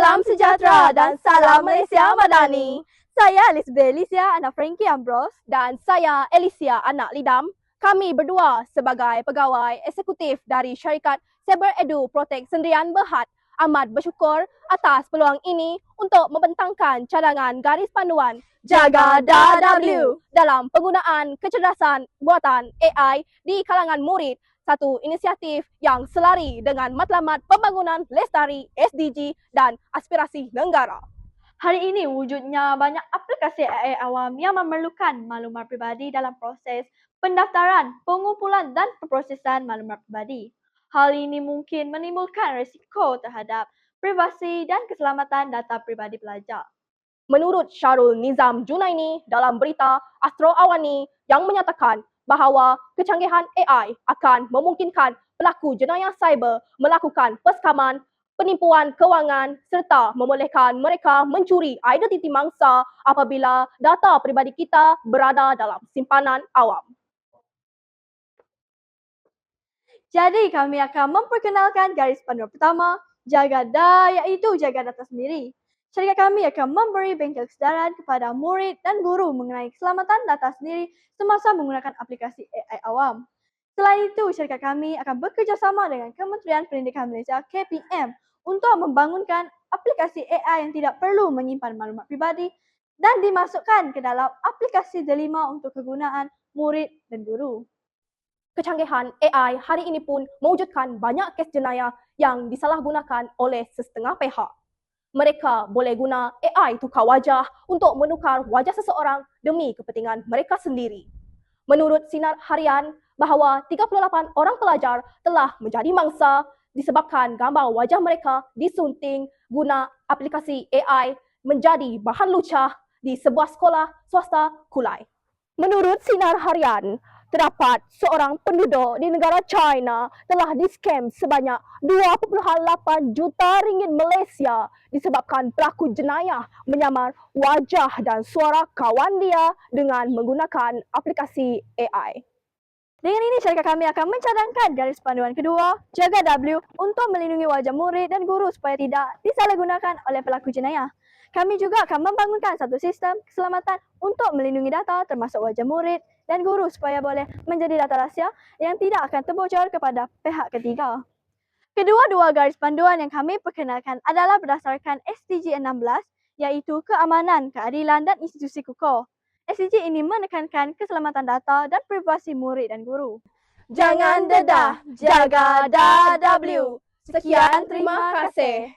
Salam sejahtera dan salam Malaysia Madani. Saya Lisbeth Alicia, anak Frankie Ambrose. Dan saya Alicia, anak Lidam. Kami berdua sebagai pegawai eksekutif dari syarikat Cyber Edu Protect Sendirian Berhad amat bersyukur atas peluang ini untuk membentangkan cadangan garis panduan Jaga DW dalam penggunaan kecerdasan buatan AI di kalangan murid, satu inisiatif yang selari dengan matlamat pembangunan lestari SDG dan aspirasi negara. Hari ini wujudnya banyak aplikasi AI awam yang memerlukan maklumat pribadi dalam proses pendaftaran, pengumpulan dan perprosesan maklumat pribadi. Hal ini mungkin menimbulkan risiko terhadap privasi dan keselamatan data pribadi pelajar. Menurut Syarul Nizam Junaini dalam berita Astro Awani yang menyatakan bahawa kecanggihan AI akan memungkinkan pelaku jenayah cyber melakukan peskaman, penipuan kewangan serta membolehkan mereka mencuri identiti mangsa apabila data pribadi kita berada dalam simpanan awam. Jadi kami akan memperkenalkan garis panduan pertama, jaga data, iaitu jaga data sendiri. Syarikat kami akan memberi bengkel kesedaran kepada murid dan guru mengenai keselamatan data sendiri semasa menggunakan aplikasi AI awam. Selain itu, syarikat kami akan bekerjasama dengan Kementerian Pendidikan Malaysia KPM untuk membangunkan aplikasi AI yang tidak perlu menyimpan maklumat pribadi dan dimasukkan ke dalam aplikasi delima untuk kegunaan murid dan guru. Kecanggihan AI hari ini pun mewujudkan banyak kes jenayah yang disalahgunakan oleh setengah pihak. Mereka boleh guna AI tukar wajah untuk menukar wajah seseorang demi kepentingan mereka sendiri. Menurut sinar harian, bahawa 38 orang pelajar telah menjadi mangsa disebabkan gambar wajah mereka disunting guna aplikasi AI menjadi bahan lucah di sebuah sekolah swasta Kulai. Menurut sinar harian, terdapat seorang penduduk di negara China telah diskam sebanyak 2.8 juta ringgit Malaysia disebabkan pelaku jenayah menyamar wajah dan suara kawan dia dengan menggunakan aplikasi AI. Dengan ini, syarikat kami akan mencadangkan garis panduan kedua, jaga W, untuk melindungi wajah murid dan guru supaya tidak disalahgunakan oleh pelaku jenayah. Kami juga akan membangunkan satu sistem keselamatan untuk melindungi data termasuk wajah murid dan guru supaya boleh menjadi data rahsia yang tidak akan terbocor kepada pihak ketiga. Kedua-dua garis panduan yang kami perkenalkan adalah berdasarkan SDG 16, iaitu keamanan, keadilan dan institusi kukuh. SDG ini menekankan keselamatan data dan privasi murid dan guru. Jangan dedah, jaga DW. Sekian, terima kasih.